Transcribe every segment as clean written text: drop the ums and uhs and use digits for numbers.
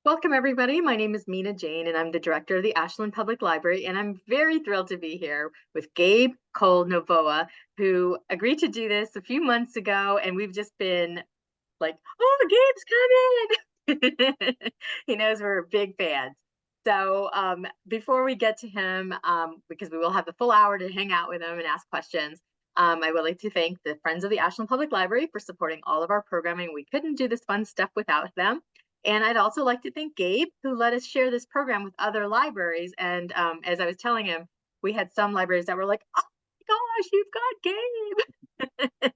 Welcome, everybody. My name is Mina Jane, and I'm the director of the Ashland Public Library. And I'm very thrilled to be here with Gabe Cole Novoa, who agreed to do this a few months ago. And we've just been like, oh, Gabe's coming. He knows we're big fans. So before we get to him, because we will have the full hour to hang out with him and ask questions, I would like to thank the Friends of the Ashland Public Library for supporting all of our programming. We couldn't do this fun stuff without them. And I'd also like to thank Gabe, who let us share this program with other libraries. And as I was telling him, we had some libraries that were like, oh my gosh, you've got Gabe.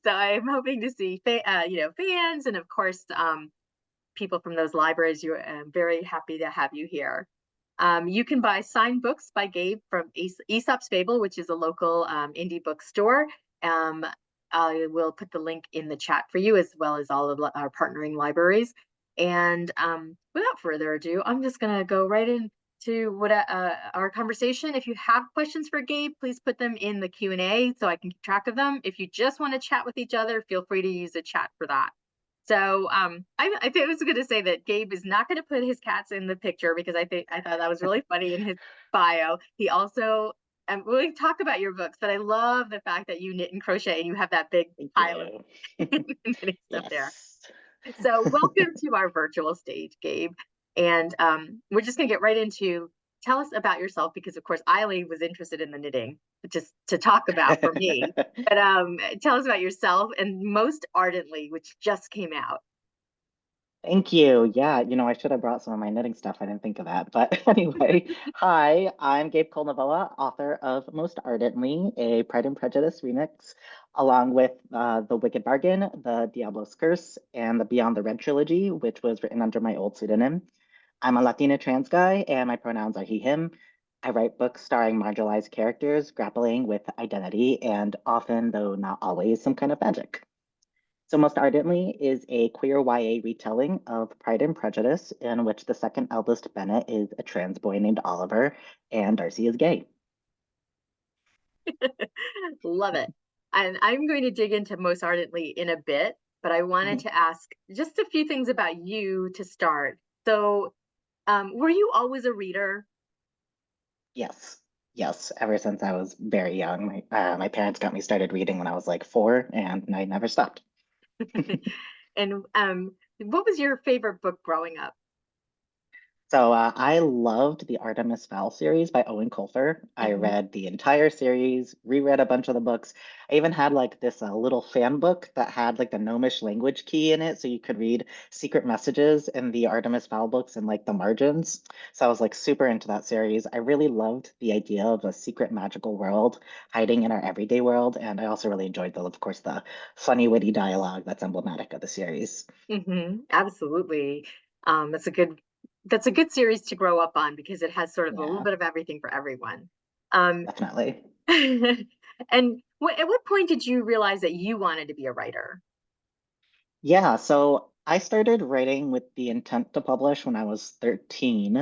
So I'm hoping to see, fans and of course, people from those libraries. I'm very happy to have you here. You can buy signed books by Gabe from Aesop's Fable, which is a local indie bookstore. I will put the link in the chat for you, as well as all of our partnering libraries. And without further ado, I'm just going to go right into our conversation. If you have questions for Gabe, please put them in the Q&A so I can keep track of them. If you just want to chat with each other, feel free to use the chat for that. So I think I was going to say that Gabe is not going to put his cats in the picture because I thought that was really funny in his bio. He also we'll talk about your books, but I love the fact that you knit and crochet and you have that big Thank pile of you. knitting stuff there. Yes. So welcome to our virtual stage, Gabe. And we're just going to get right into tell us about yourself because, of course, Eileen was interested in the knitting, just to talk about for me. But tell us about yourself and Most Ardently, which just came out. Thank you. Yeah, I should have brought some of my knitting stuff. I didn't think of that. But anyway, hi, I'm Gabe Kolnavoa, author of Most Ardently, a Pride and Prejudice remix, along with The Wicked Bargain, The Diablo's Curse, and the Beyond the Red trilogy, which was written under my old pseudonym. I'm a Latina trans guy, and my pronouns are he, him. I write books starring marginalized characters grappling with identity and often, though not always, some kind of magic. So Most Ardently is a queer YA retelling of Pride and Prejudice, in which the second eldest Bennet is a trans boy named Oliver, and Darcy is gay. Love it. And I'm going to dig into Most Ardently in a bit, but I wanted Mhm. to ask just a few things about you to start. So, were you always a reader? Yes, yes. Ever since I was very young, my parents got me started reading when I was like 4, and I never stopped. And what was your favorite book growing up? So I loved the Artemis Fowl series by Owen Colfer. I Mhm. read the entire series, reread a bunch of the books. I even had like this little fan book that had like the Gnomish language key in it, so you could read secret messages in the Artemis Fowl books and like the margins. So I was like super into that series. I really loved the idea of a secret magical world hiding in our everyday world, and I also really enjoyed of course, the funny, witty dialogue that's emblematic of the series. Absolutely. That's a good series to grow up on because it has sort of a little Yeah, bit of everything for everyone. Um, definitely. and at what point did you realize that you wanted to be a writer? Yeah, so I started writing with the intent to publish when I was 13.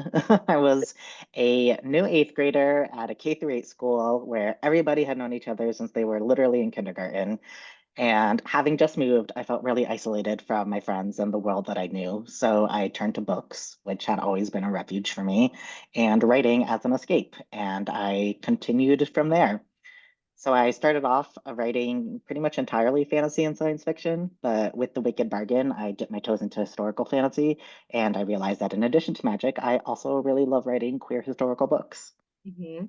I was a new eighth grader at a K through 8 school where everybody had known each other since they were literally in kindergarten. And having just moved, I felt really isolated from my friends and the world that I knew. So I turned to books, which had always been a refuge for me, and writing as an escape. And I continued from there. So I started off writing pretty much entirely fantasy and science fiction, but with The Wicked Bargain, I dipped my toes into historical fantasy, and I realized that in addition to magic, I also really love writing queer historical books. hmm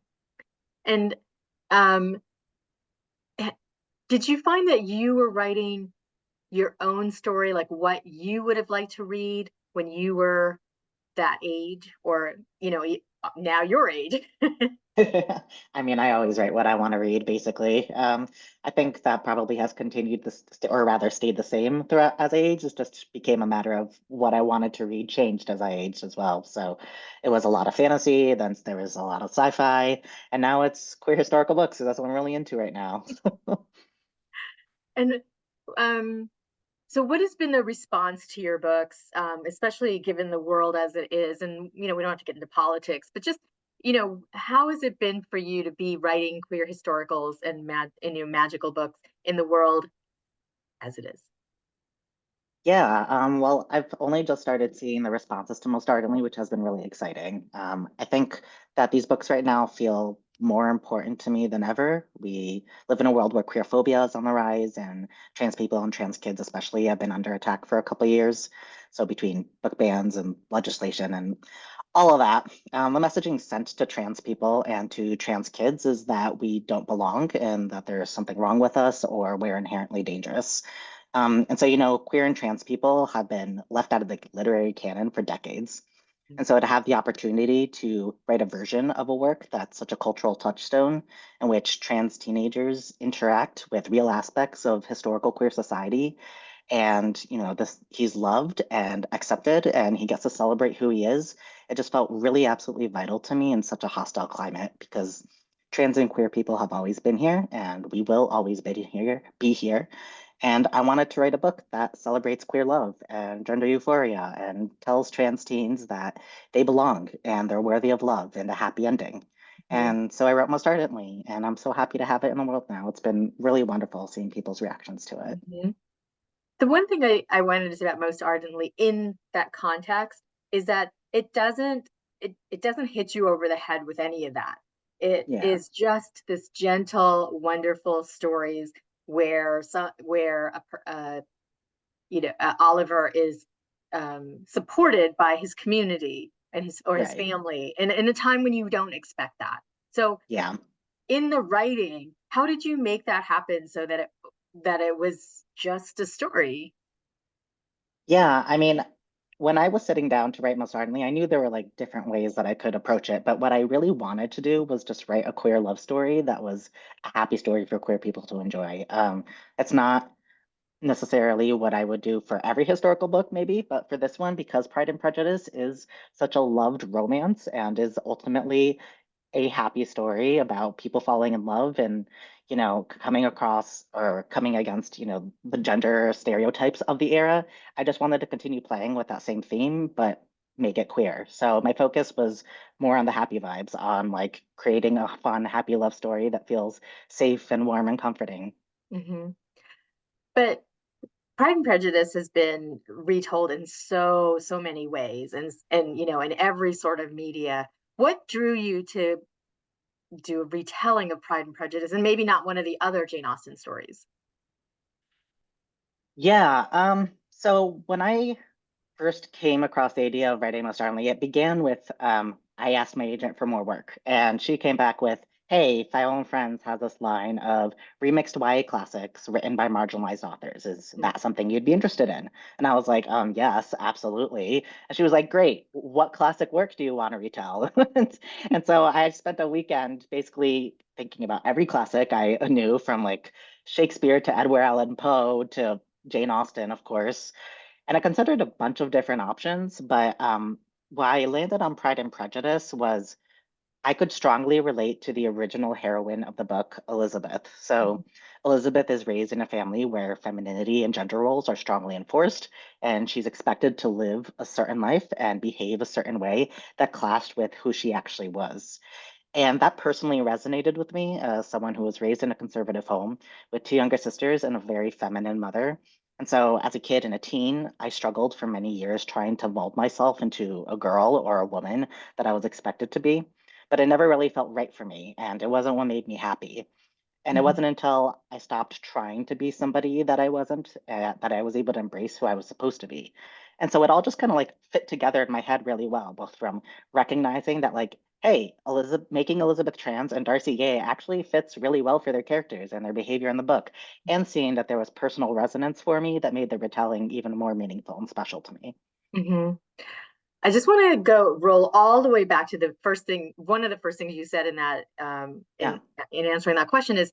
And um, did you find that you were writing your own story, like what you would have liked to read when you were that age, or now your age? I mean, I always write what I want to read, basically. I think that probably has continued this, or rather stayed the same throughout as I aged. It just became a matter of what I wanted to read changed as I aged as well. So it was a lot of fantasy, then there was a lot of sci-fi, and now it's queer historical books. So that's what I'm really into right now. And um, so what has been the response to your books, especially given the world as it is? And, we don't have to get into politics, but just, how has it been for you to be writing queer historicals and magical books in the world as it is? Yeah, well, I've only just started seeing the responses to Most Ardently, which has been really exciting. I think that these books right now feel more important to me than ever. We live in a world where queer phobia is on the rise, and trans people and trans kids especially have been under attack for a couple of years. So between book bans and legislation and all of that, the messaging sent to trans people and to trans kids is that we don't belong and that there's something wrong with us or we're inherently dangerous. Queer and trans people have been left out of the literary canon for decades. And so to have the opportunity to write a version of a work that's such a cultural touchstone in which trans teenagers interact with real aspects of historical queer society and this he's loved and accepted and he gets to celebrate who he is, it just felt really absolutely vital to me in such a hostile climate because trans and queer people have always been here and we will always be here. And I wanted to write a book that celebrates queer love and gender euphoria and tells trans teens that they belong and they're worthy of love and a happy ending. Mhm. And so I wrote Most Ardently, and I'm so happy to have it in the world now. It's been really wonderful seeing people's reactions to it. Mhm. The one thing I wanted to say about Most Ardently in that context is that it doesn't hit you over the head with any of that. It Yeah, is just this gentle, wonderful stories where Oliver is supported by his community and his right. family, and in a time when you don't expect that. So Yeah. in the writing, how did you make that happen so that it was just a story? Yeah, I mean, when I was sitting down to write Most Ardently, I knew there were like different ways that I could approach it. But what I really wanted to do was just write a queer love story that was a happy story for queer people to enjoy. It's not necessarily what I would do for every historical book, maybe, but for this one, because Pride and Prejudice is such a loved romance and is ultimately a happy story about people falling in love and coming across or coming against the gender stereotypes of the era. I just wanted to continue playing with that same theme but make it queer. So my focus was more on the happy vibes, on like creating a fun happy love story that feels safe and warm and comforting. Hmm. But Pride and Prejudice has been retold in so many ways, and in every sort of media. What drew you to do a retelling of Pride and Prejudice, and maybe not one of the other Jane Austen stories? Yeah, so when I first came across the idea of writing Most Darnley, it began with I asked my agent for more work, and she came back with, "Hey, File and Friends has this line of remixed YA classics written by marginalized authors. Is that something you'd be interested in?" And I was like, yes, absolutely." And she was like, "Great. What classic work do you want to retell?" And so I spent a weekend basically thinking about every classic I knew, from like Shakespeare to Edgar Allan Poe to Jane Austen, of course, and I considered a bunch of different options, but why I landed on Pride and Prejudice was I could strongly relate to the original heroine of the book, Elizabeth. So Elizabeth is raised in a family where femininity and gender roles are strongly enforced, and she's expected to live a certain life and behave a certain way that clashed with who she actually was. And that personally resonated with me as someone who was raised in a conservative home with two younger sisters and a very feminine mother. And so, as a kid and a teen, I struggled for many years trying to mold myself into a girl or a woman that I was expected to be. But it never really felt right for me, and it wasn't what made me happy. And it Mhm. wasn't until I stopped trying to be somebody that I wasn't, that I was able to embrace who I was supposed to be. And so it all just kind of like fit together in my head really well, both from recognizing that, like, hey, making Elizabeth trans and Darcy gay actually fits really well for their characters and their behavior in the book, and seeing that there was personal resonance for me that made the retelling even more meaningful and special to me. Mhm. I just want to go roll all the way back to the first thing. One of the first things you said in that Yeah. in answering that question is,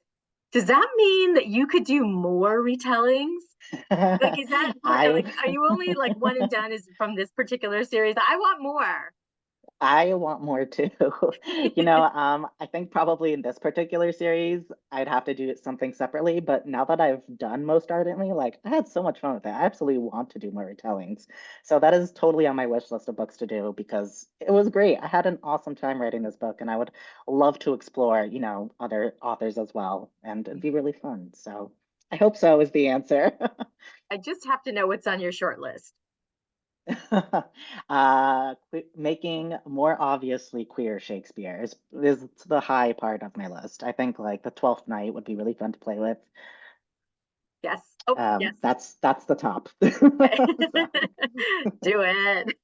does that mean that you could do more retellings? Like, is that I like, are you only like one and done is from this particular series? I want more. I want more too. I think probably in this particular series, I'd have to do something separately. But now that I've done Most Ardently, like I had so much fun with it. I absolutely want to do more retellings. So that is totally on my wish list of books to do because it was great. I had an awesome time writing this book, and I would love to explore, other authors as well. And it'd be really fun. So I hope so is the answer. I just have to know what's on your short list. Making more obviously queer Shakespeare is the high part of my list. I think like the Twelfth Night would be really fun to play with. Yes. Oh, yes. That's the top. So, Do it.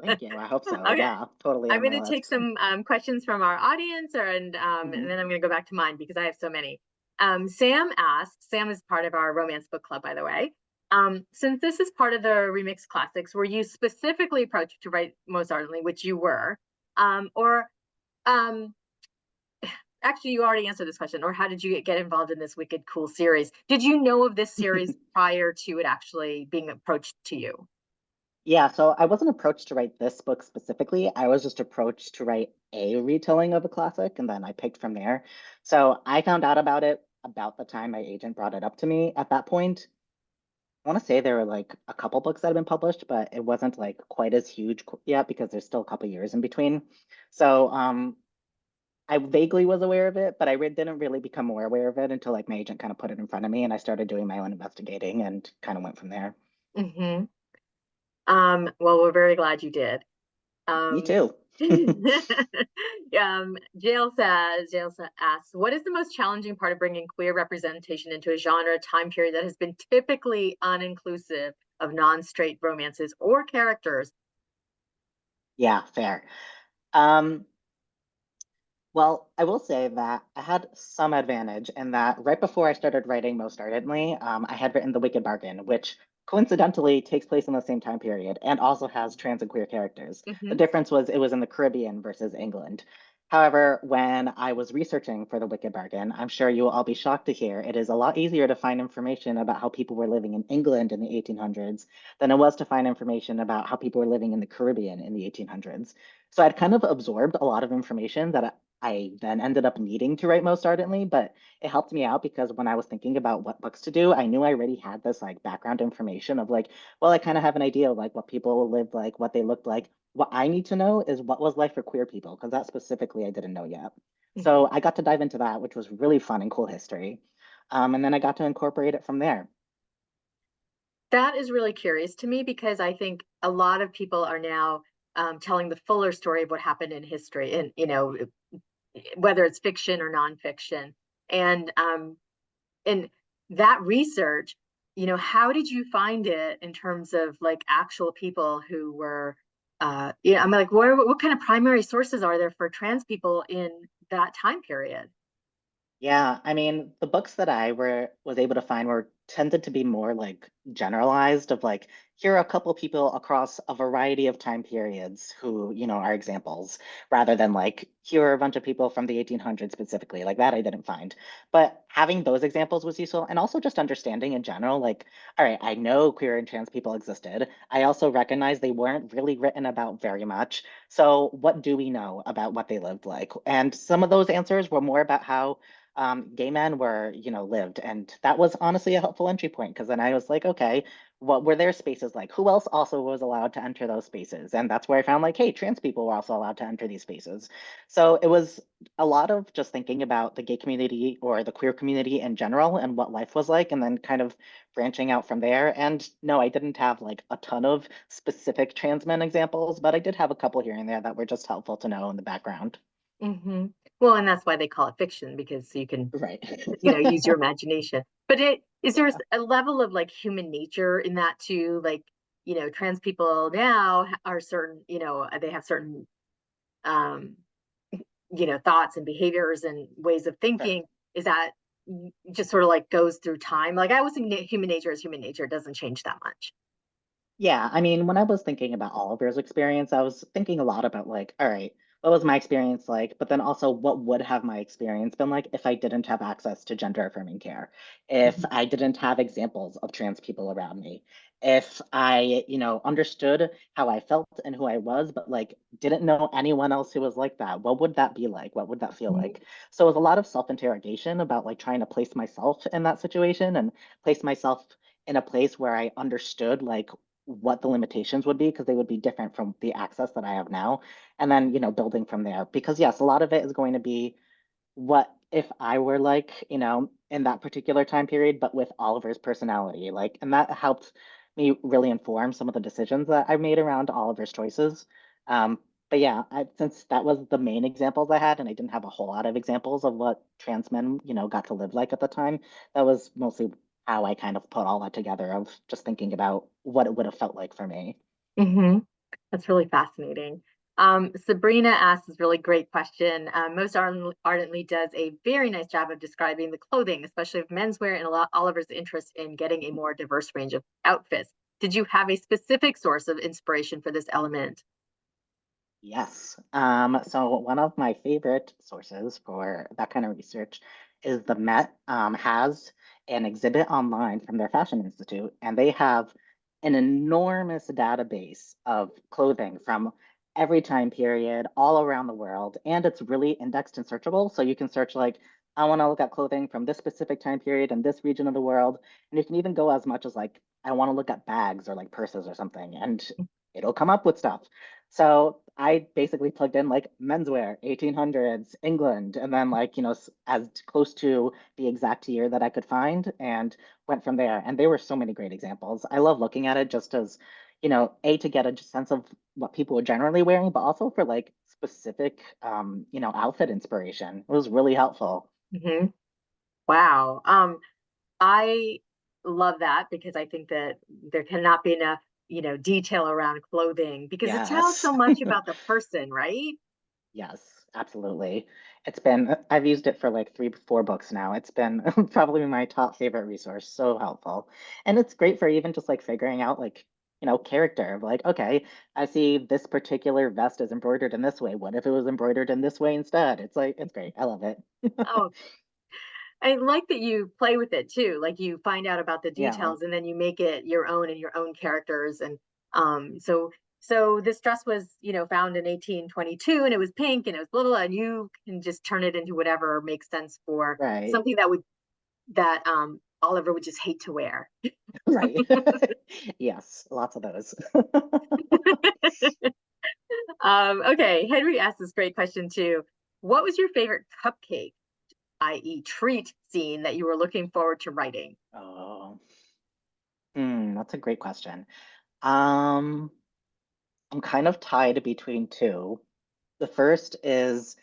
thank you. I hope so. Okay. Yeah, totally I'm on going my to take list. some questions from our audience, and Mhm. then I'm going to go back to mine because I have so many. Sam asked, Sam is part of our romance book club, by the way. Since this is part of the Remix Classics, were you specifically approached to write Most Ardently, which you were? Or um, actually, you already answered this question, or how did you get involved in this wicked cool series? Did you know of this series prior to it actually being approached to you? Yeah, so I wasn't approached to write this book specifically. I was just approached to write a retelling of a classic, and then I picked from there. So I found out about it about the time my agent brought it up to me. At that point, I want to say there were like a couple books that had been published, but it wasn't like quite as huge yet because there's still a couple years in between. So I vaguely was aware of it, but didn't really become more aware of it until like my agent kind of put it in front of me, and I started doing my own investigating and kind of went from there. Mm-hmm. Well, we're very glad you did. Me Um, too. Jail asks, what is the most challenging part of bringing queer representation into a genre time period that has been typically uninclusive of non-straight romances or characters? Yeah, fair. Um, Well, I will say that I had some advantage in that right before I started writing Most Ardently, I had written The Wicked Bargain, which coincidentally takes place in the same time period and also has trans and queer characters. The Mm-hmm. difference was it was in the Caribbean versus England. However, when I was researching for The Wicked Bargain, I'm sure you will all be shocked to hear it is a lot easier to find information about how people were living in England in the 1800s than it was to find information about how people were living in the Caribbean in the 1800s. So I'd kind of absorbed a lot of information that I then ended up needing to write Most Ardently, but it helped me out because when I was thinking about what books to do, I knew I already had this like background information of like, well, I kind of have an idea of like what people lived like, what they looked like. What I need to know is what was life for queer people, because that specifically I didn't know yet. Mm-hmm. So I got to dive into that, which was really fun and cool history. And then I got to incorporate it from there. That is really curious to me because I think a lot of people are now telling the fuller story of what happened in history, and whether it's fiction or nonfiction, and that research, how did you find it in terms of like actual people who were, I'm like, what kind of primary sources are there for trans people in that time period? Yeah, I mean, the books that I was able to find were tended to be more like generalized of like here are a couple people across a variety of time periods who, are examples, rather than like here are a bunch of people from the 1800s specifically. Like that I didn't find. But having those examples was useful and also just understanding in general like all right, I know queer and trans people existed. I also recognize they weren't really written about very much. So what do we know about what they lived like? And some of those answers were more about how gay men were, lived. And that was honestly a helpful entry point because then I was like, okay, what were their spaces like? Who else also was allowed to enter those spaces? And that's where I found like, hey, trans people were also allowed to enter these spaces. So it was a lot of just thinking about the gay community or the queer community in general and what life was like, and then kind of branching out from there. And no, I didn't have like a ton of specific trans men examples, but I did have a couple here and there that were just helpful to know in the background. Hmm. Well, and that's why they call it fiction because you can, Right. use your imagination. But is there Yeah. a level of like human nature in that too? Like, trans people now are certain, they have certain, um, thoughts and behaviors and ways of Sure. thinking. Is that just sort of like goes through time? Like I always think human nature is human nature. It doesn't change that much. Yeah, I mean, when I was thinking about Oliver's experience, I was thinking a lot about like, all right, what was my experience like? But then also, what would have my experience been like if I didn't have access to gender affirming care? If Mhm. I didn't have examples of trans people around me? If I, understood how I felt and who I was, but like didn't know anyone else who was like that, what would that be like? What would that feel like? So it was a lot of self-interrogation about like trying to place myself in that situation and place myself in a place where I understood like what the limitations would be because they would be different from the access that I have now. And then, building from there. Because yes, a lot of it is going to be what if I were like, in that particular time period, but with Oliver's personality. Like, and that helped me really inform some of the decisions that I made around Oliver's choices. Um, but yeah, since that was the main examples I had, and I didn't have a whole lot of examples of what trans men, got to live like at the time, that was mostly how I kind of put all that together of just thinking about what it would have felt like for me. Hmm. That's really fascinating. Sabrina asks this really great question. Most Ardently does a very nice job of describing the clothing, especially of menswear, and a lot Oliver's interest in getting a more diverse range of outfits. Did you have a specific source of inspiration for this element? Yes. So one of my favorite sources for that kind of research is the Met has an exhibit online from their Fashion Institute, and they have an enormous database of clothing from every time period all around the world, and it's really indexed and searchable. So you can search like, I want to look at clothing from this specific time period in this region of the world, and you can even go as much as like, I want to look at bags or like purses or something, and it'll come up with stuff. So I basically plugged in like menswear, 1800s, England, and then like, as close to the exact year that I could find and went from there. And there were so many great examples. I love looking at it just as, A, to get a sense of what people were generally wearing, but also for like specific, outfit inspiration. It was really helpful. Hmm. Wow. I love that because I think that there cannot be enough, detail around clothing because it tells Yes. so much about the person, right? Yes, absolutely. I've used it for like 3, 4 books now. It's been probably my top favorite resource. So helpful. And it's great for even just like figuring out like, character of like, okay, I see this particular vest is embroidered in this way. What if it was embroidered in this way instead? It's like, it's great. I love it. Oh, I like that you play with it too. Like you find out about the Yeah, details and then you make it your own and your own characters. And so this dress was, found in 1822 and it was pink and it was blah, blah, blah, and you can just turn it into whatever makes sense for right. something that Oliver would just hate to wear. Right. Yes, lots of those. Okay, Henry asked this great question too. What was your favorite cupcake, i.e., treat scene that you were looking forward to writing? Oh, that's a great question. Um, I'm kind of tied between two. The first is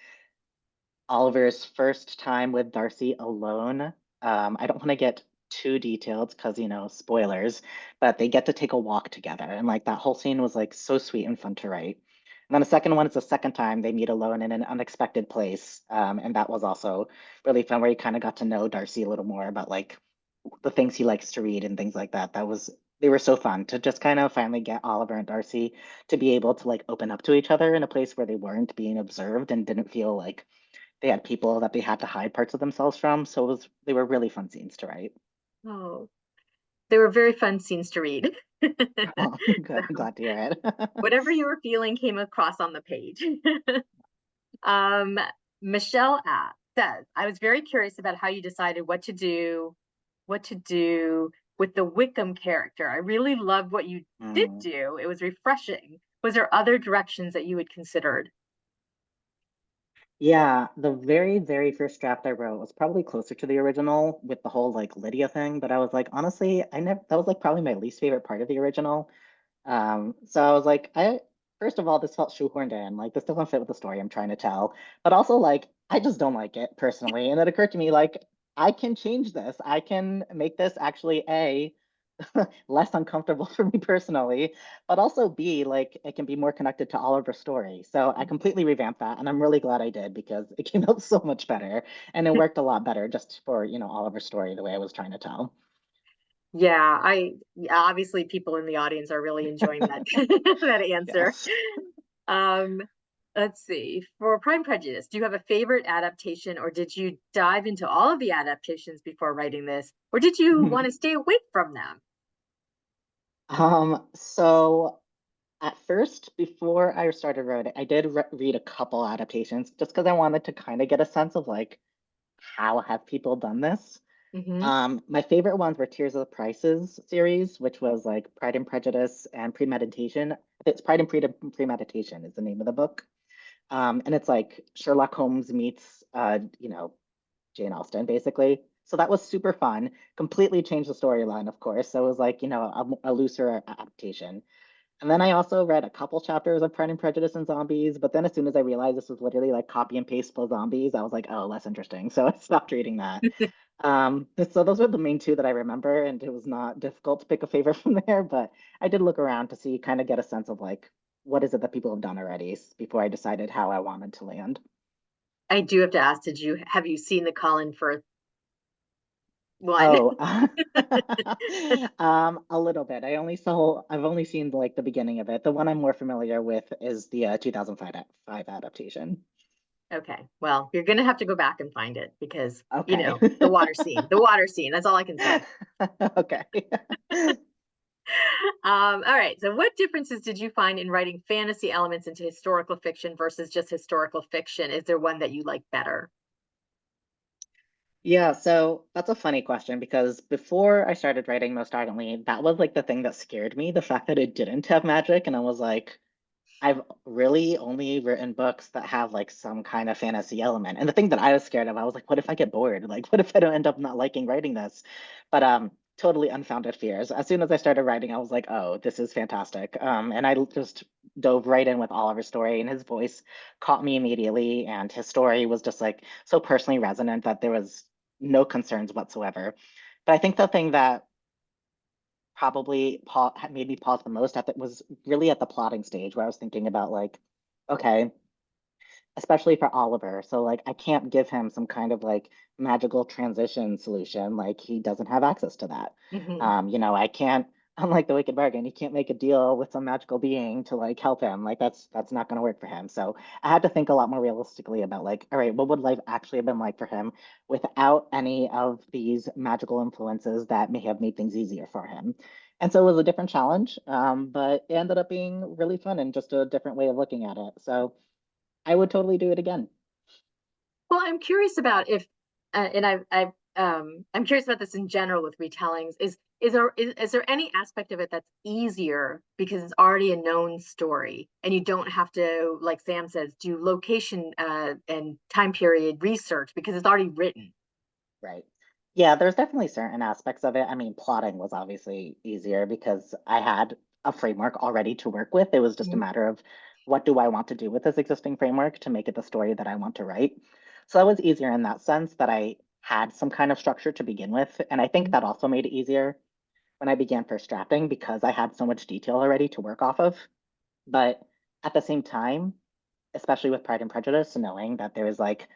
Oliver's first time with Darcy alone. I don't want to get too detailed because, spoilers, but they get to take a walk together. And like that whole scene was like so sweet and fun to write. And then the second one is the second time they meet alone in an unexpected place. And that was also really fun where you kind of got to know Darcy a little more about like the things he likes to read and things like that. They were so fun to just kind of finally get Oliver and Darcy to be able to like open up to each other in a place where they weren't being observed and didn't feel like they had people that they had to hide parts of themselves from. So they were really fun scenes to write. Oh, they were very fun scenes to read. Oh, good. I'm So glad to hear it. whatever you were feeling came across on the page. um, Michelle says, I was very curious about how you decided what to do with the Wickham character. I really loved what you did Mm. do. It was refreshing. Was there other directions that you had considered? Yeah, the very, very first draft I wrote was probably closer to the original with the whole like Lydia thing, but I was like, honestly, I never that was like probably my least favorite part of the original. So I was like, first of all, this felt shoehorned in. Like this doesn't fit with the story I'm trying to tell. But also like I just don't like it personally. And it occurred to me like I can change this. I can make this actually less uncomfortable for me personally, but also B, like it can be more connected to Oliver's story. So I completely revamped that, and I'm really glad I did because it came out so much better, and it worked a lot better just for Oliver's story the way I was trying to tell. Yeah, obviously people in the audience are really enjoying that that answer. Yes. Um, let's see. For Pride and Prejudice, do you have a favorite adaptation, or did you dive into all of the adaptations before writing this, or did you want to stay away from them? So at first, before I started writing, I did read a couple adaptations just because I wanted to kind of get a sense of like how have people done this. Hmm. My favorite ones were Tears of the Prices series, which was like Pride and Prejudice and Premeditation. It's Pride and Premeditation is the name of the book. And it's like Sherlock Holmes meets Jane Austen, basically. So that was super fun. Completely changed the storyline, of course. So it was like, a looser adaptation. And then I also read a couple chapters of Pride and Prejudice and Zombies, but then as soon as I realized this was literally like copy and paste for zombies, I was like, oh, less interesting. So I stopped reading that. So those were the main two that I remember, and it was not difficult to pick a favorite from there, but I did look around to see, kind of get a sense of like, what is it that people have done already before I decided how I wanted to land. I do have to ask, have you seen the Colin Firth one? Oh, a little bit. I've only seen like the beginning of it. The one I'm more familiar with is the 2005 adaptation. Okay, well, you're gonna have to go back and find it because, Okay. the water scene, that's all I can say. Okay. All right, so what differences did you find in writing fantasy elements into historical fiction versus just historical fiction? Is there one that you like better? Yeah, so that's a funny question because before I started writing Most Ardently, that was like the thing that scared me, the fact that it didn't have magic. And I was like, I've really only written books that have like some kind of fantasy element. And the thing that I was scared of, I was like, what if I get bored? Like, what if I don't end up not liking writing this? But totally unfounded fears. As soon as I started writing, I was like, oh, this is fantastic. And I just dove right in with Oliver's story, and his voice caught me immediately, and his story was just like so personally resonant that there was no concerns whatsoever. But I think the thing that probably made me pause the most at that was really at the plotting stage where I was thinking about like, okay, especially for Oliver. So like I can't give him some kind of like magical transition solution. Like he doesn't have access to that. Hmm. I can't, unlike the Wicked Bargain, you can't make a deal with some magical being to like help him. Like that's not gonna work for him. So I had to think a lot more realistically about like, all right, what would life actually have been like for him without any of these magical influences that may have made things easier for him. And so it was a different challenge, but it ended up being really fun and just a different way of looking at it. So I would totally do it again. Well, I'm curious about if, and I'm curious about this in general with retellings. Is there any aspect of it that's easier because it's already a known story and you don't have to, like Sam says, do location and time period research because it's already written? Right. Yeah, there's definitely certain aspects of it. I mean, plotting was obviously easier because I had a framework already to work with. It was just a Mhm. matter of what do I want to do with this existing framework to make it the story that I want to write. So that was easier in that sense that I had some kind of structure to begin with. And I think that also made it easier when I began first drafting because I had so much detail already to work off of. But at the same time, especially with Pride and Prejudice, knowing that there was like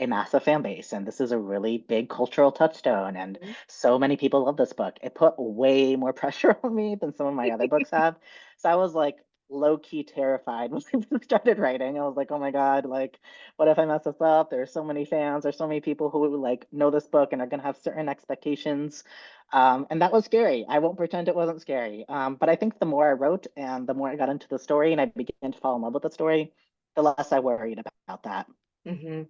a massive fan base and this is a really big cultural touchstone and Mhm. so many people love this book, it put way more pressure on me than some of my other books have. So I was like low-key terrified when I started writing. I was like, oh my god, like what if I mess this up? There's so many fans, there's so many people who like know this book and are going to have certain expectations. And that was scary. I won't pretend it wasn't scary. But I think the more I wrote and the more I got into the story and I began to fall in love with the story, the less I worried about that. Mhm.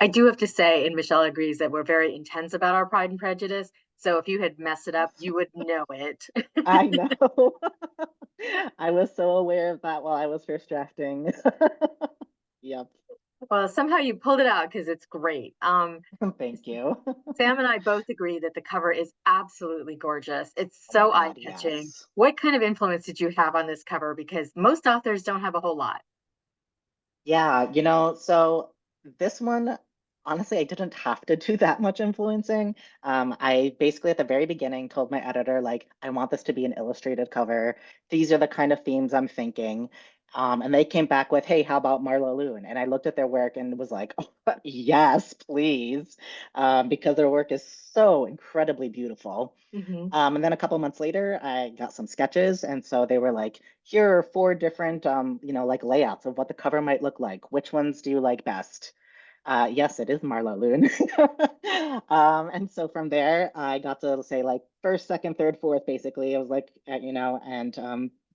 I do have to say, and Michelle agrees, that we're very intense about our Pride and Prejudice. So if you had messed it up, you would know it. I know. I was so aware of that while I was first drafting. Yep. Well, somehow you pulled it out because it's great. Thank you. Sam and I both agree that the cover is absolutely gorgeous. It's Oh my so God, eye-catching. yes. What kind of influence did you have on this cover? Because most authors don't have a whole lot. Yeah, so this one, honestly, I didn't have to do that much influencing. I basically at the very beginning told my editor, like, I want this to be an illustrated cover. These are the kind of themes I'm thinking. And they came back with, hey, how about Marla Loon? And I looked at their work and was like, oh, yes, please, because their work is so incredibly beautiful. Hmm. And then a couple months later, I got some sketches. And so they were like, here are four different, like layouts of what the cover might look like. Which ones do you like best? Yes, it is Marla Loon. And so from there, I got to say like first, second, third, fourth, basically. It was like, and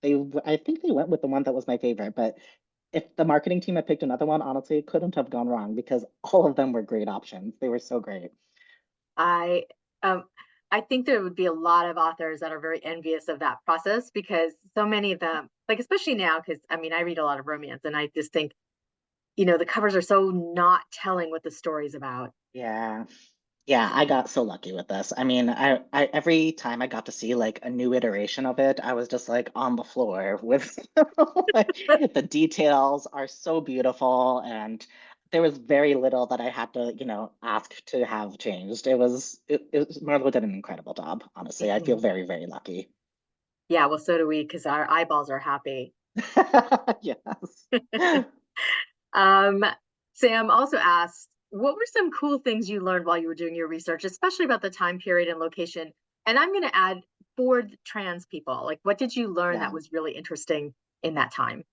I think they went with the one that was my favorite. But if the marketing team had picked another one, honestly, it couldn't have gone wrong because all of them were great options. They were so great. I um I think there would be a lot of authors that are very envious of that process because so many of them, like especially now, because I mean I read a lot of romance and I just think, the covers are so not telling what the story's about. Yeah. Yeah, I got so lucky with this. I mean, I every time I got to see like a new iteration of it, I was just like on the floor with like, the details are so beautiful, and there was very little that I had to, ask to have changed. Marlo did an incredible job, honestly. I feel Mhm. very, very lucky. Yeah, well, so do we because our eyeballs are happy. Yes. Um, Sam also asked, what were some cool things you learned while you were doing your research, especially about the time period and location? And I'm going to add for trans people. Like, what did you learn that Yeah. was really interesting in that time?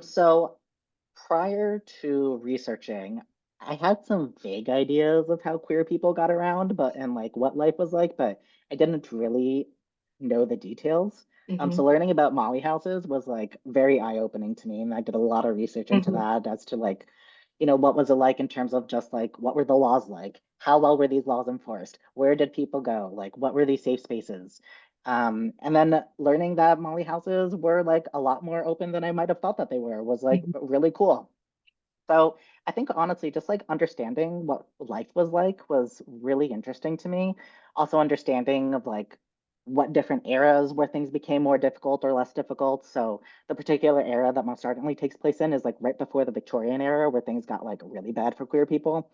So prior to researching, I had some vague ideas of how queer people got around, but and like what life was like, but I didn't really know the details. Hmm. So learning about Molly houses was like very eye-opening to me, and I did a lot of research into Hmm. that as to like, what was it like in terms of just like what were the laws like? How well were these laws enforced? Where did people go? Like what were these safe spaces? And then learning that Molly houses were like a lot more open than I might have thought that they were was like really cool. So I think honestly, just like understanding what life was like was really interesting to me. Also understanding of like what different eras where things became more difficult or less difficult. So the particular era that Most Ardently takes place in is like right before the Victorian era where things got like really bad for queer people.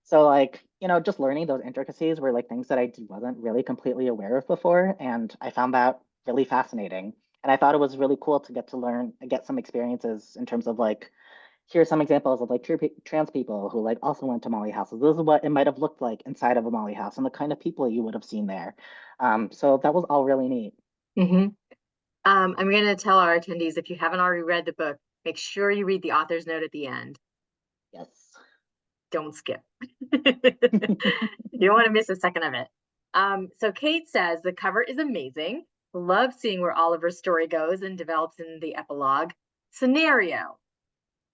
So like, just learning those intricacies were like things that wasn't really completely aware of before. And I found that really fascinating. And I thought it was really cool to get to learn, get some experiences in terms of like, here's some examples of like trans people who like also went to Molly houses. This is what it might have looked like inside of a Molly house and the kind of people you would have seen there. So that was all really neat. Hmm. I'm going to tell our attendees if you haven't already read the book, make sure you read the author's note at the end. Yes. Don't skip. You don't want to miss a second of it. So Kate says the cover is amazing. Love seeing where Oliver's story goes and develops in the epilogue. Scenario.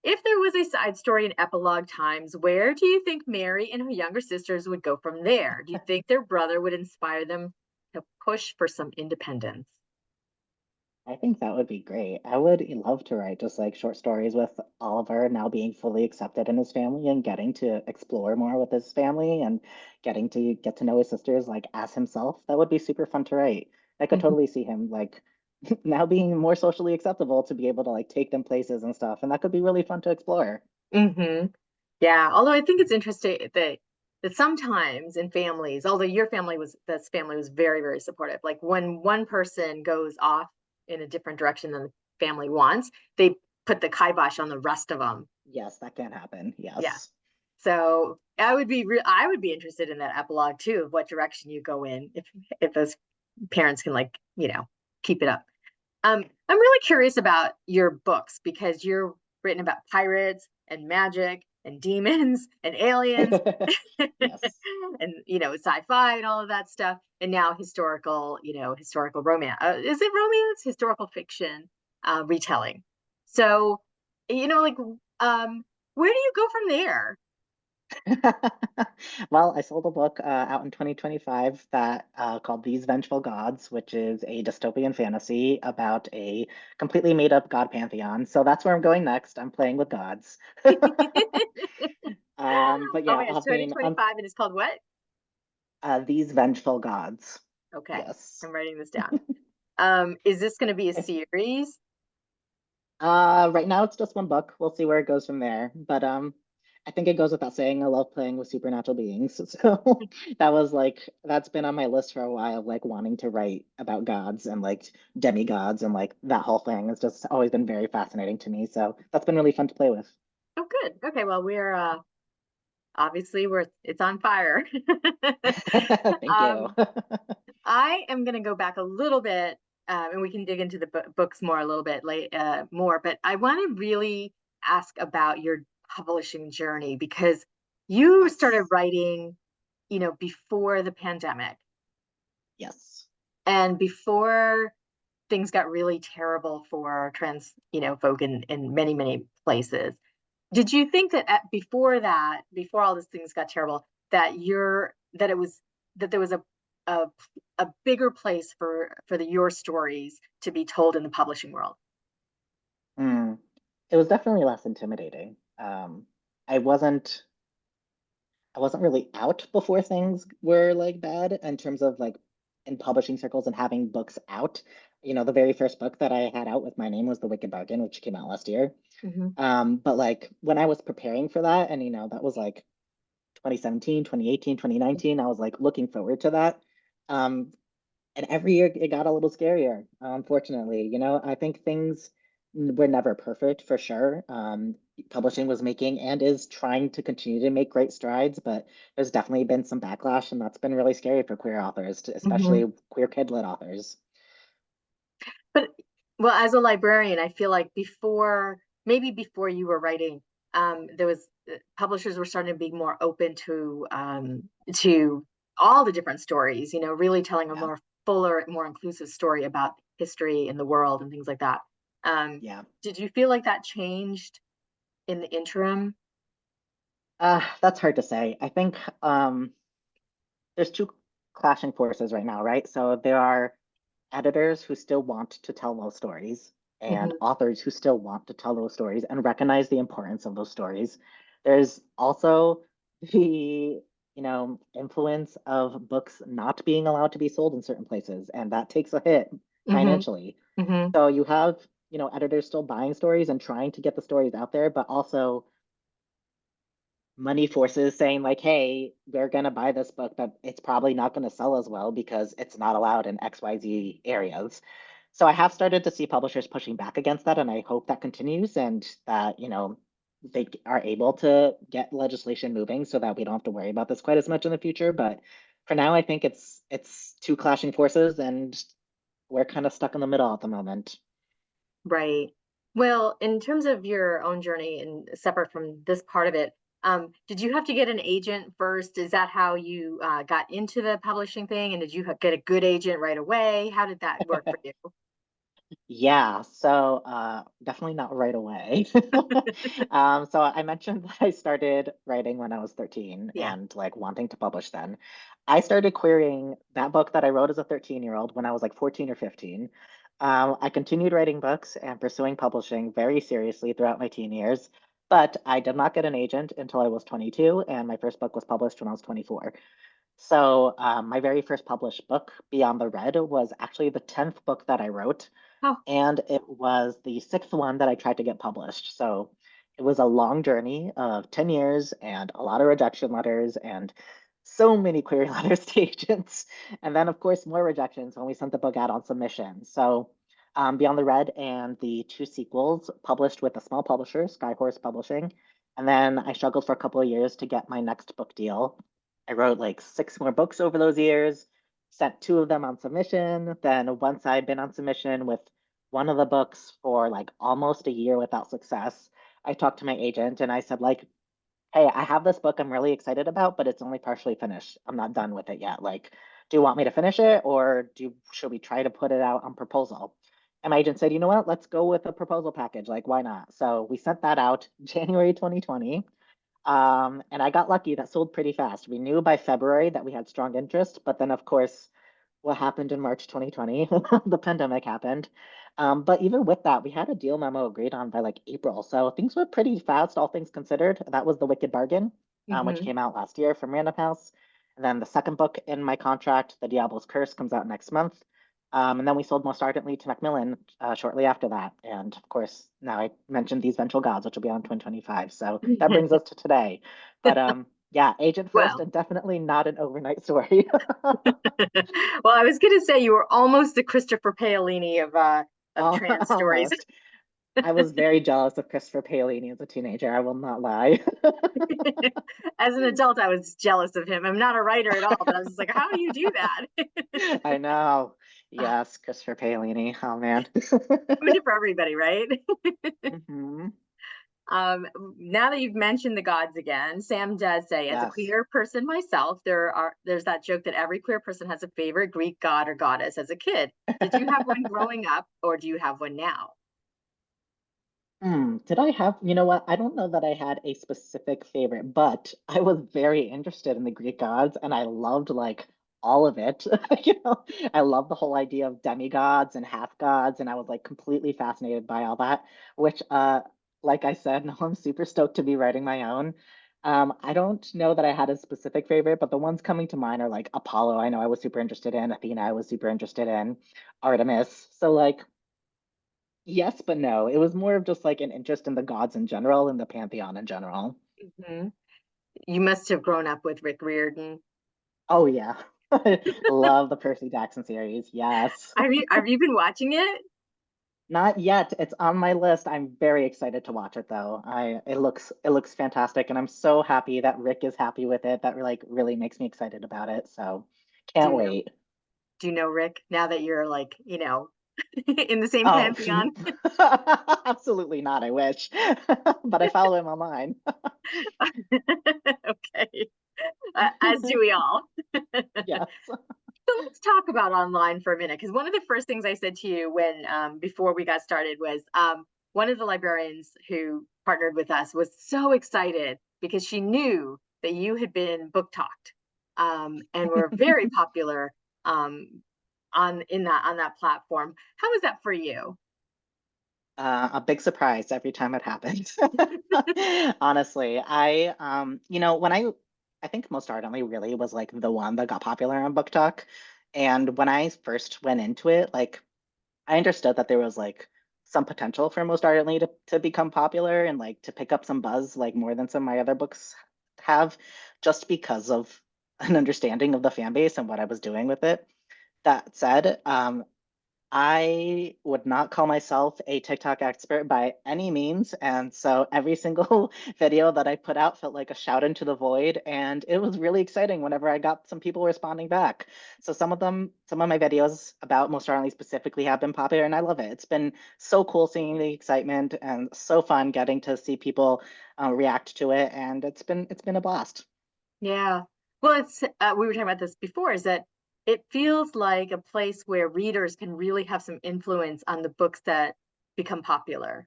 If there was a side story in epilogue times, where do you think Mary and her younger sisters would go from there? Do you think their brother would inspire them to push for some independence? I think that would be great. I would love to write just like short stories with Oliver now being fully accepted in his family and getting to explore more with his family and getting to get to know his sisters like as himself. That would be super fun to write. I could Mhm. totally see him like now being more socially acceptable to be able to like take them places and stuff. And that could be really fun to explore. Hmm. Yeah, although I think it's interesting that sometimes in families, although your family was this family was very, very supportive. Like when one person goes off in a different direction than the family wants, they put the kibosh on the rest of them. Yes, that can happen. Yeah. Yes. So I would be interested in that epilogue too, of what direction you go in if those parents can like, keep it up. I'm really curious about your books because you're written about pirates and magic and demons and aliens Yes. and sci-fi and all of that stuff, and now historical romance. Is it romance? Historical fiction retelling. So, like, where do you go from there? Well, I sold a book out in 2025 that called These Vengeful Gods, which is a dystopian fantasy about a completely made up god pantheon. So that's where I'm going next. I'm playing with gods. But Oh yeah, my gosh, I've been on 2025, and it's called what? These Vengeful Gods. Okay, Yes. I'm writing this down. Is this going to be a series? Right now it's just one book. We'll see where it goes from there. But I think it goes without saying I love playing with supernatural beings. So that's been on my list for a while, like wanting to write about gods and like demigods and like that whole thing. It's just always been very fascinating to me. So that's been really fun to play with. Oh, good. Okay, well, we're obviously we're it's on fire. Thank you. um, I am going to go back a little bit, and we can dig into the books more a little bit more. But I want to really ask about your publishing journey because you started Yes. writing, before the pandemic Yes. and before things got really terrible for trans, folk in many, many places. Did you think that before that, before all these things got terrible, that it was that there was a a bigger place for your stories to be told in the publishing world? Mm. It was definitely less intimidating. I wasn't I wasn't really out before things were like bad in terms of like in publishing circles and having books out. The very first book that I had out with my name was The Wicked Bargain, which came out last year. Hmm. But like when I was preparing for that, and that was like 2017, 2018, 2019, I was like looking forward to that. Um, and every year it got a little scarier, unfortunately. I think things were never perfect for sure. Publishing was making and is trying to continue to make great strides, but there's definitely been some backlash, and that's been really scary for queer authors, Hmm. especially queer kid-led authors. But well, as a librarian, I feel like maybe before you were writing, there was publishers were starting to be more open to all the different stories. Really telling a Yeah, more fuller, more inclusive story about history and the world and things like that. yeah. Did you feel like that changed in the interim? That's hard to say. I think there's two clashing forces right now, right? So there are editors who still want to tell those stories and Hmm. authors who still want to tell those stories and recognize the importance of those stories. There's also the influence of books not being allowed to be sold in certain places, and that takes a hit Hmm. financially. Hmm. So you have editors still buying stories and trying to get the stories out there, but also money forces saying like, hey, we're going to buy this book, but it's probably not going to sell as well because it's not allowed in XYZ areas. So I have started to see publishers pushing back against that, and I hope that continues and that, they are able to get legislation moving so that we don't have to worry about this quite as much in the future. But for now, I think it's two clashing forces, and we're kind of stuck in the middle at the moment. Right. Well, in terms of your own journey and separate from this part of it, did you have to get an agent first? Is that how you got into the publishing thing? And did you get a good agent right away? How did that work for you? Yeah, so definitely not right away. So I mentioned that I started writing when I was 13 Yeah. and like wanting to publish then. I started querying that book that I wrote as a 13-year-old when I was like 14 or 15. I continued writing books and pursuing publishing very seriously throughout my teen years, but I did not get an agent until I was 22, and my first book was published when I was 24. So my very first published book, Beyond the Red, was actually the 10th book that I wrote, Oh. and it was the sixth one that I tried to get published. So it was a long journey of 10 years and a lot of rejection letters and so many query letters to agents. And then, of course, more rejections when we sent the book out on submission. So Beyond the Red and the two sequels published with a small publisher, Skyhorse Publishing. And then I struggled for a couple of years to get my next book deal. I wrote like six more books over those years, sent two of them on submission. Then once I'd been on submission with one of the books for like almost a year without success, I talked to my agent and I said, like, hey, I have this book I'm really excited about, but it's only partially finished. I'm not done with it yet. Like, do you want me to finish it, or should we try to put it out on proposal? And my agent said, you know what, let's go with a proposal package. Like, why not? So we sent that out January 2020. And I got lucky. That sold pretty fast. We knew by February that we had strong interest, but then of course, what happened in March 2020, the pandemic happened. But even with that, we had a deal memo agreed on by like April. So things were pretty fast, all things considered. That was The Wicked Bargain, which Hmm. came out last year from Random House. And then the second book in my contract, The Diablo's Curse, comes out next month. And then we sold Most Ardently to Macmillan shortly after that. And of course, now I mentioned These Vengeful Gods, which will be on 2025. So that brings us to today. But yeah, agent first Well, and definitely not an overnight story. well, I was going to say you were almost the Christopher Paolini of trans stories. Almost. I was very jealous of Christopher Paolini as a teenager. I will not lie. As an adult, I was jealous of him. I'm not a writer at all, but I was just like, how do you do that? I know. Yes, Christopher Paolini. Oh man. Doing it for everybody, right? Hmm. Um, Now that you've mentioned the gods again, Sam does say, as a Yes. queer person myself, there's that joke that every queer person has a favorite Greek god or goddess as a kid. Did you have one growing up, or do you have one now? Did I have, you know what? I don't know that I had a specific favorite, but I was very interested in the Greek gods and I loved like all of it. I love the whole idea of demigods and half gods, and I was like completely fascinated by all that, which like I said, now I'm super stoked to be writing my own. I don't know that I had a specific favorite, but the ones coming to mind are like Apollo, I know I was super interested in, Athena, I was super interested in, Artemis. So like yes, but no. It was more of just like an interest in the gods in general and the pantheon in general. Mhm. You must have grown up with Rick Riordan. Oh yeah. Love the Percy Jackson series. Yes. Have you been watching it? Not yet. It's on my list. I'm very excited to watch it though. It looks fantastic and I'm so happy that Rick is happy with it. That like really makes me excited about it. So Do can't you know wait. do you know Rick now that you're like, in the same Oh, pantheon? absolutely not. I wish. But I follow him online. Okay. As do we all. Yes. So let's talk about online for a minute, because one of the first things I said to you when before we got started was one of the librarians who partnered with us was so excited because she knew that you had been book talked and were very popular on that platform. How was that for you? A big surprise every time it happens. Honestly, when I think Most Ardently really was like the one that got popular on Book Talk. And when I first went into it, like I understood that there was like some potential for Most Ardently to become popular and like to pick up some buzz like more than some of my other books have, just because of an understanding of the fan base and what I was doing with it. That said, I would not call myself a TikTok expert by any means. And so every single video that I put out felt like a shout into the void. And it was really exciting whenever I got some people responding back. So some of my videos about Most Recently specifically have been popular and I love it. It's been so cool seeing the excitement and so fun getting to see people react to it. And it's been a blast. Yeah. Well, it's we were talking about this before, is that it feels like a place where readers can really have some influence on the books that become popular.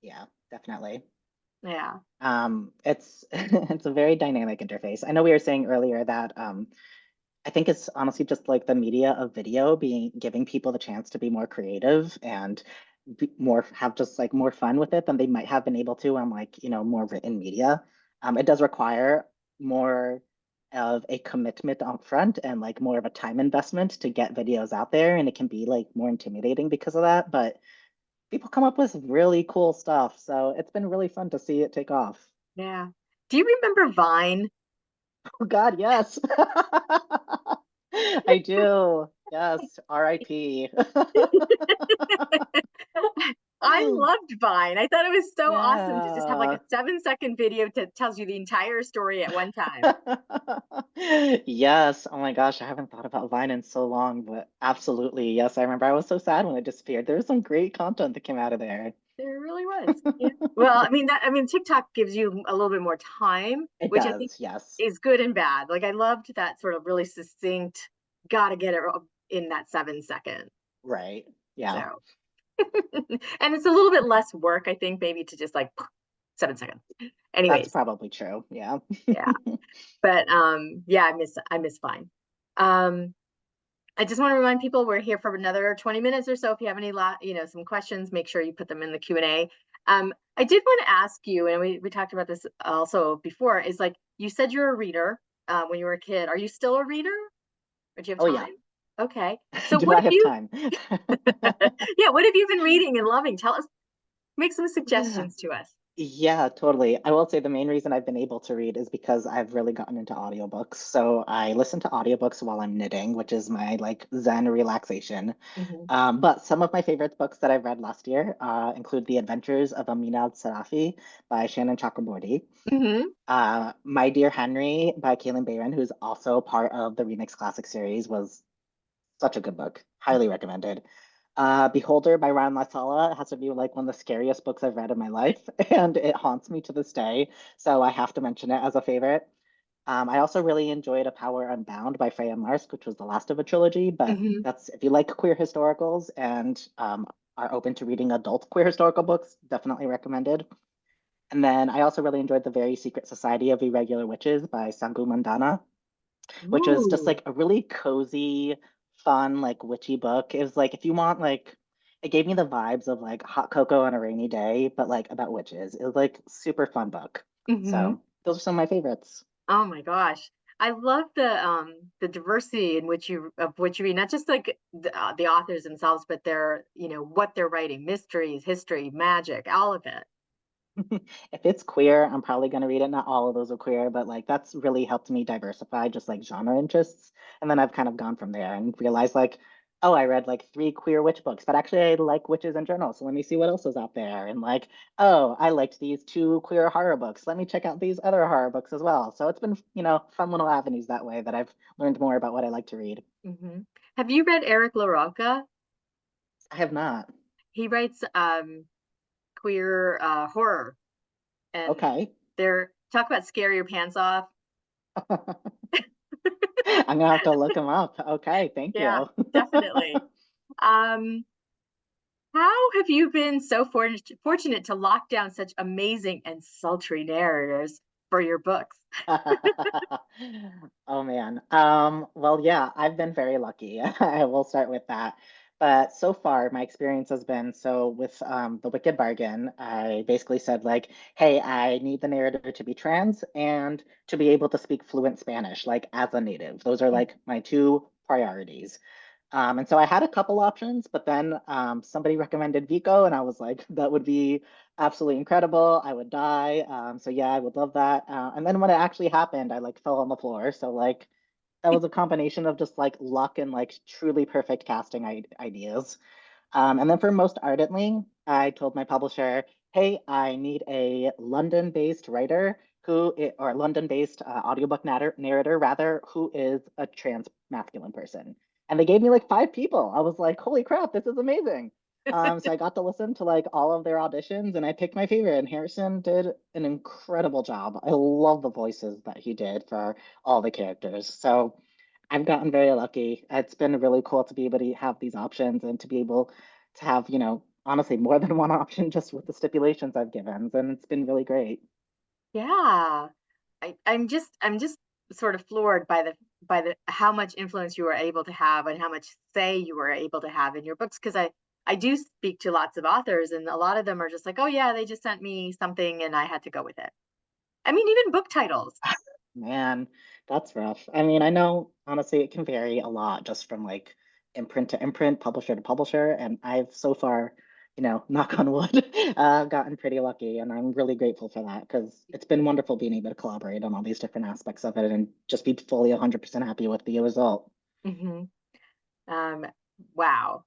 Yeah, definitely. Yeah. It's it's a very dynamic interface. I know we were saying earlier that I think it's honestly just like the media of video being giving people the chance to be more creative and more have just like more fun with it than they might have been able to on like, more written media. It does require more of a commitment up front and like more of a time investment to get videos out there, and it can be like more intimidating because of that, but people come up with really cool stuff. So it's been really fun to see it take off. Yeah. Do you remember Vine? Oh God, yes. I do. Yes, RIP. I loved Vine. I thought it was so awesome to just have like a Yeah. 7-second video that tells you the entire story at one time. Yes. Oh my gosh, I haven't thought about Vine in so long, but absolutely. Yes, I remember I was so sad when it disappeared. There was some great content that came out of there. There really was. Yeah. Well, TikTok gives you a little bit more time, It which I think does, yes. is good and bad. Like I loved that sort of really succinct, gotta get it in that 7 second. Right. Yeah. So, and it's a little bit less work, I think, maybe to just like 7 seconds. That's Anyways, probably true. Yeah. yeah. But yeah, I miss Vine. Um, I just want to remind people we're here for another 20 minutes or so. If you have any some questions, make sure you put them in the Q&A. I did want to ask you, and we talked about this also before, is like you said you're a reader when you were a kid. Are you still a reader? Or do you have Oh yeah. time? Okay. So Do what I have have you time? yeah, what have you been reading and loving? Tell us, make some suggestions to us. Yeah, totally. I will say the main reason I've been able to read is because I've really gotten into audiobooks. So I listen to audiobooks while I'm knitting, which is my like Zen relaxation. Hmm. But some of my favorite books that I've read last year include The Adventures of Aminad Sarafi by Shannon Chakraborty, Hmm. My Dear Henry by Kaylin Bayron, who's also part of the Remix Classic series, was such a good book. Highly recommended. Beholder by Ryan Lasala has to be like one of the scariest books I've read in my life, and it haunts me to this day. So I have to mention it as a favorite. I also really enjoyed A Power Unbound by Freya Marsk, which was the last of a trilogy. But Hmm. that's if you like queer historicals and are open to reading adult queer historical books, definitely recommended. And then I also really enjoyed The Very Secret Society of Irregular Witches by Sangu Mandana, which is just Ooh. like a really cozy, fun, like witchy book. It was like if you want like it gave me the vibes of like hot cocoa on a rainy day, but like about witches. It was like super fun book. Hmm. So those are some of my favorites. Oh my gosh. I love the diversity in which you of what you read, not just like the authors themselves, but their, what they're writing, mysteries, history, magic, all of it. If it's queer, I'm probably going to read it. Not all of those are queer, but like that's really helped me diversify just like genre interests. And then I've kind of gone from there and realized like, oh, I read like three queer witch books, but actually I like witches in general. So let me see what else is out there. And like, oh, I liked these two queer horror books. Let me check out these other horror books as well. So it's been, fun little avenues that way that I've learned more about what I like to read. Hmm. Have you read Eric LaRocca? I have not. He writes queer horror, and Okay. they're talk about scare your pants off. I'm gonna have to look them up. Okay, thank Yeah, you. definitely. Um, how have you been so fortunate to lock down such amazing and sultry narrators for your books? Oh man. Well, yeah, I've been very lucky. I will start with that. But so far, my experience has been so with the Wicked Bargain, I basically said like, hey, I need the narrator to be trans and to be able to speak fluent Spanish, like as a native. Those are like my two priorities. And so I had a couple options, but then somebody recommended Vico, and I was like, that would be absolutely incredible. I would die. So yeah, I would love that. And then when it actually happened, I like fell on the floor. So like that was a combination of just like luck and like truly perfect casting ideas. And then for Most Ardently, I told my publisher, hey, I need a London-based writer or London-based audiobook narrator, rather, who is a trans masculine person. And they gave me like five people. I was like, holy crap, this is amazing. So I got to listen to like all of their auditions and I picked my favorite. And Harrison did an incredible job. I love the voices that he did for all the characters. So I've gotten very lucky. It's been really cool to be able to have these options and to be able to have, honestly, more than one option just with the stipulations I've given. And it's been really great. Yeah. I'm just sort of floored by the how much influence you were able to have and how much say you were able to have in your books, because I do speak to lots of authors, and a lot of them are just like, oh yeah, they just sent me something and I had to go with it. I mean, even book titles. Man, that's rough. I mean, I know honestly it can vary a lot just from like imprint to imprint, publisher to publisher. And I've so far, knock on wood, gotten pretty lucky. And I'm really grateful for that because it's been wonderful being able to collaborate on all these different aspects of it and just be fully 100% happy with the result. Hmm. Um, wow.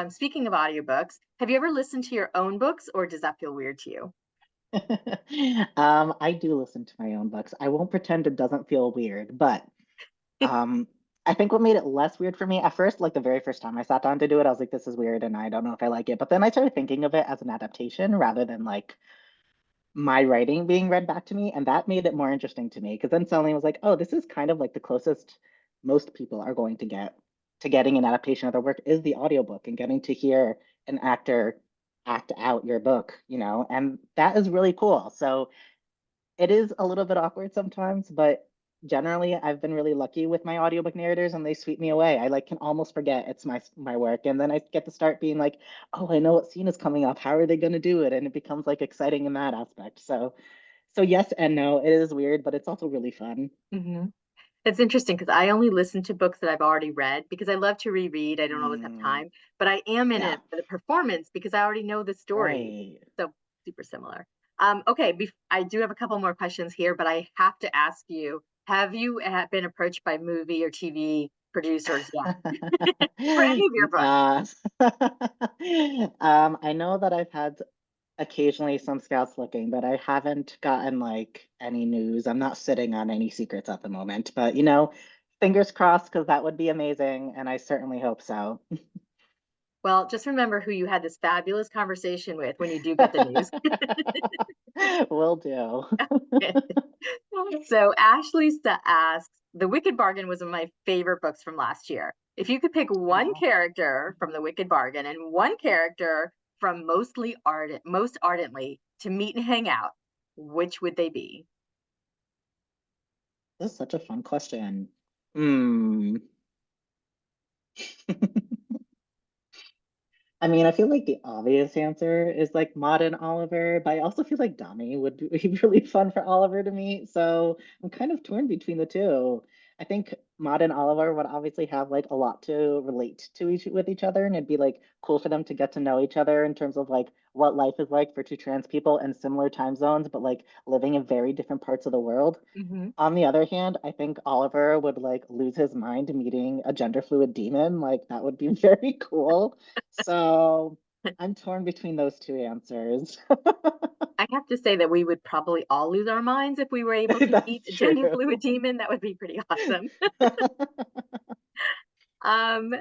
Speaking of audiobooks, have you ever listened to your own books, or does that feel weird to you? I do listen to my own books. I won't pretend it doesn't feel weird, but um, I think what made it less weird for me at first, like the very first time I sat down to do it, I was like, this is weird and I don't know if I like it. But then I started thinking of it as an adaptation rather than like my writing being read back to me. And that made it more interesting to me because then suddenly I was like, oh, this is kind of like the closest most people are going to get to getting an adaptation of their work is the audiobook and getting to hear an actor act out your book, and that is really cool. So it is a little bit awkward sometimes, but generally I've been really lucky with my audiobook narrators and they sweep me away. I like can almost forget it's my work and then I get to start being like, "Oh, I know what scene is coming up. How are they going to do it?" And it becomes like exciting in that aspect. So yes and no, it is weird, but it's also really fun. Hmm. It's interesting because I only listen to books that I've already read because I love to reread. I don't always have Mm, time, but I am in yeah, it for the performance because I already know the story. right. So super similar. Okay, I do have a couple more questions here, but I have to ask you, have you been approached by movie or TV producers yet for any of your books? uh, I know that I've had occasionally some scouts looking, but I haven't gotten like any news. I'm not sitting on any secrets at the moment, but fingers crossed because that would be amazing, and I certainly hope so. Well, just remember who you had this fabulous conversation with when you do get the news. Will do. So Ashley asks, The Wicked Bargain was one of my favorite books from last year. If you could pick one Aw, character from The Wicked Bargain and one character from Most Ardently to meet and hang out, which would they be? this is such a fun question. Hmm. I mean, I feel like the obvious answer is like Maud and Oliver, but I also feel like Dami would be really fun for Oliver to meet. So I'm kind of torn between the two. I think Maud and Oliver would obviously have like a lot to relate to each with each other, and it'd be like cool for them to get to know each other in terms of like what life is like for two trans people in similar time zones, but like living in very different parts of the world. Hmm. On the other hand, I think Oliver would like lose his mind meeting a gender fluid demon. Like that would be very cool. So I'm torn between those two answers. I have to say that we would probably all lose our minds if we were able to That's meet a gender true. fluid demon. That would be pretty awesome. Um,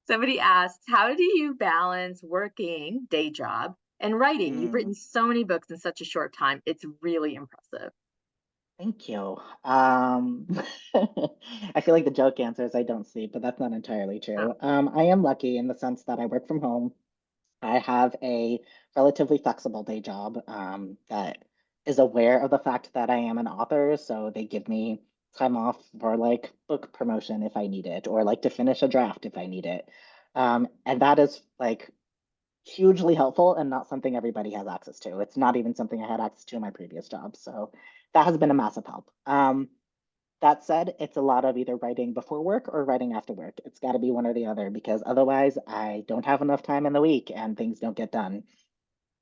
Somebody asked, how do you balance working day job and writing? You've Hmm, written so many books in such a short time. It's really impressive. thank you. I feel like the joke answer is I don't sleep, but that's not entirely Oh. true. I am lucky in the sense that I work from home. I have a relatively flexible day job that is aware of the fact that I am an author, so they give me time off for like book promotion if I need it, or like to finish a draft if I need it. And that is like hugely helpful and not something everybody has access to. It's not even something I had access to in my previous job, so that has been a massive help. That said, it's a lot of either writing before work or writing after work. It's got to be one or the other because otherwise I don't have enough time in the week and things don't get done.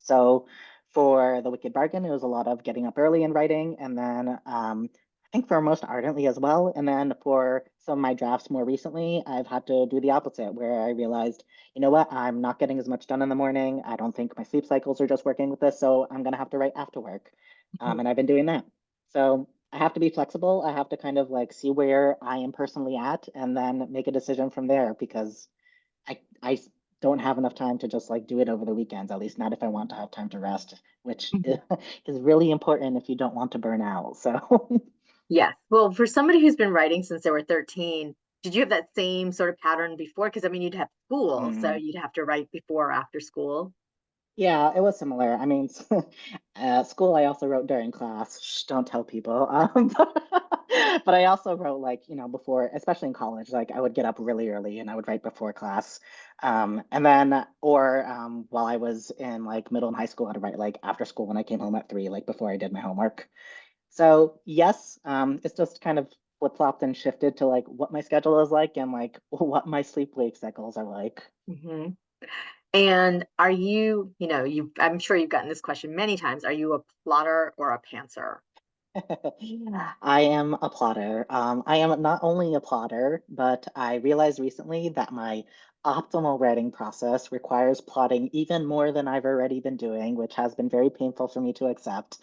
So for the Wicked Bargain, it was a lot of getting up early and writing, and then I think for most Ardently as well. And then for some of my drafts more recently, I've had to do the opposite, where I realized, you know what, I'm not getting as much done in the morning. I don't think my sleep cycles are just working with this, so I'm gonna have to write after work. And I've been doing that. So I have to be flexible. I have to kind of like see where I am personally at, and then make a decision from there because I don't have enough time to just like do it over the weekends, at least not if I want to have time to rest, which Mhm. is really important if you don't want to burn out. So Yes. Well, for somebody who's been writing since they were 13, did you have that same sort of pattern before? Because I mean, you'd have school, so mm, you'd have to write before or after school. yeah, it was similar. I mean, school I also wrote during class. Shh, don't tell people. But I also wrote like, before, especially in college, like I would get up really early and I would write before class. And then, or while I was in like middle and high school, I'd write like after school when I came home at 3, like before I did my homework. So yes, it's just kind of flip-flopped and shifted to like what my schedule is like and like what my sleep wake cycles are like. Hmm. And are you, I'm sure you've gotten this question many times. Are you a plotter or a pantser? I am a plotter. I am not only a plotter, but I realized recently that my optimal writing process requires plotting even more than I've already been doing, which has been very painful for me to accept.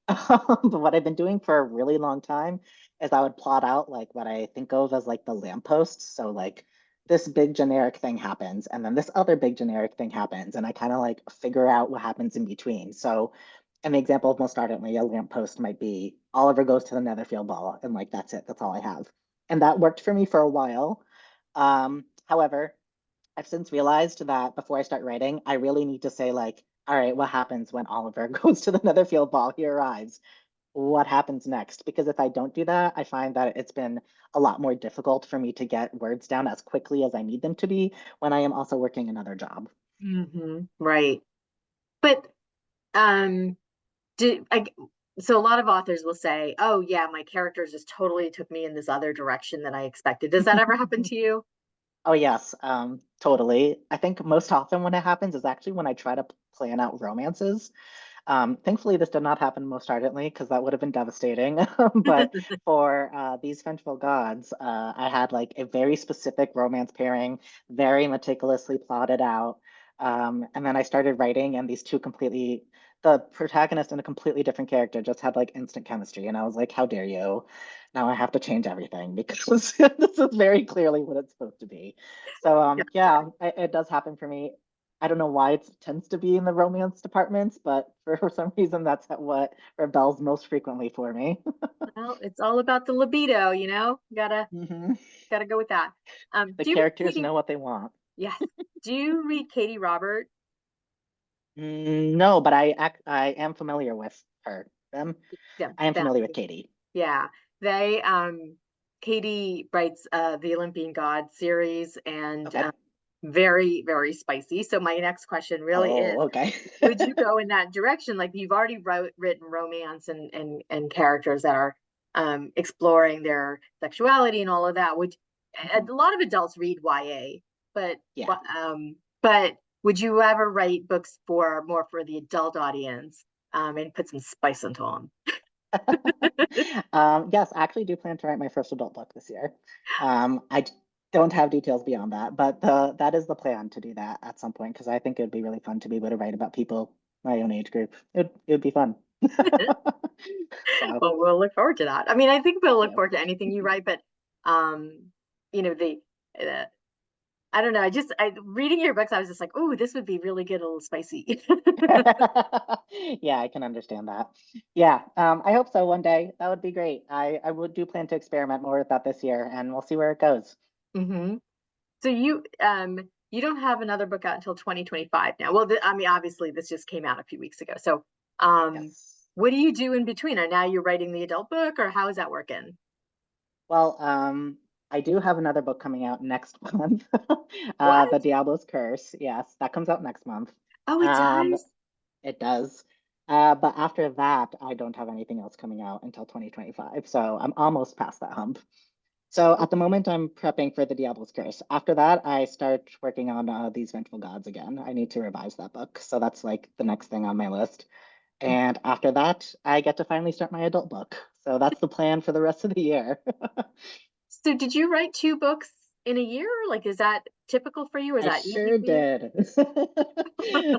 But what I've been doing for a really long time is I would plot out like what I think of as like the lampposts. So like this big generic thing happens, and then this other big generic thing happens, and I kind of like figure out what happens in between. So an example of most ardently, a lamppost might be Oliver goes to the Netherfield ball, and like that's it. That's all I have. And that worked for me for a while. However, I've since realized that before I start writing, I really need to say like, all right, what happens when Oliver goes to the Netherfield ball? He arrives. What happens next? Because if I don't do that, I find that it's been a lot more difficult for me to get words down as quickly as I need them to be when I am also working another job. Right. But um, do I, so a lot of authors will say, "Oh yeah, my characters just totally took me in this other direction than I expected." Does that ever happen to you? Oh yes, totally. I think most often when it happens is actually when I try to plan out romances. Thankfully, this did not happen most ardently because that would have been devastating. But for these vengeful gods, I had like a very specific romance pairing, very meticulously plotted out. And then I started writing, and the protagonist and a completely different character just had like instant chemistry. And I was like, how dare you? Now I have to change everything because this is very clearly what it's supposed to be. So yeah, it does happen for me. I don't know why it tends to be in the romance departments, but for some reason that's what rebels most frequently for me. Well, it's all about the libido, Gotta Hmm. gotta go with that. The Do you read characters Katie? know what they want. Yes. Do you read Katie Robert? No, but I am familiar with her. Them. Yeah, I am them. familiar with Katie. Yeah. They Katie writes the Olympian God series, and Okay. very, very spicy. So my next question really is, Oh, okay. would you go in that direction? Like you've already written romance and characters that are exploring their sexuality and all of that. Would a Mhm. lot of adults read YA, but Yeah. but would you ever write books for more for the adult audience and put some spice into them? Yes, I actually do plan to write my first adult book this year. Don't have details beyond that, but that is the plan to do that at some point because I think it would be really fun to be able to write about people my own age group. It would be fun. So, Well, we'll look forward to that. I mean, I think we'll look yeah. forward to anything you write, but the uh, I don't know. I reading your books, I was just like, oh, this would be really good, a little spicy. Yeah, I can understand that. Yeah, I hope so one day. That would be great. I would do plan to experiment more with that this year, and we'll see where it goes. hmm So you don't have another book out until 2025 now. Well, I mean, obviously this just came out a few weeks ago. So Yes. what do you do in between? Or now you're writing the adult book, or how is that working? Well, I do have another book coming out next month. What? The Diablo's Curse. Yes, that comes out next month. Oh, it Um, does. it does. But after that, I don't have anything else coming out until 2025. So I'm almost past that hump. So at the moment, I'm prepping for the Diablo's Curse. After that, I start working on These Vengeful Gods again. I need to revise that book. So that's like the next thing on my list. And after that, I get to finally start my adult book. So that's the plan for the rest of the year. So did you write two books in a year? Like, is that typical for you? Is I that easy sure for you? did.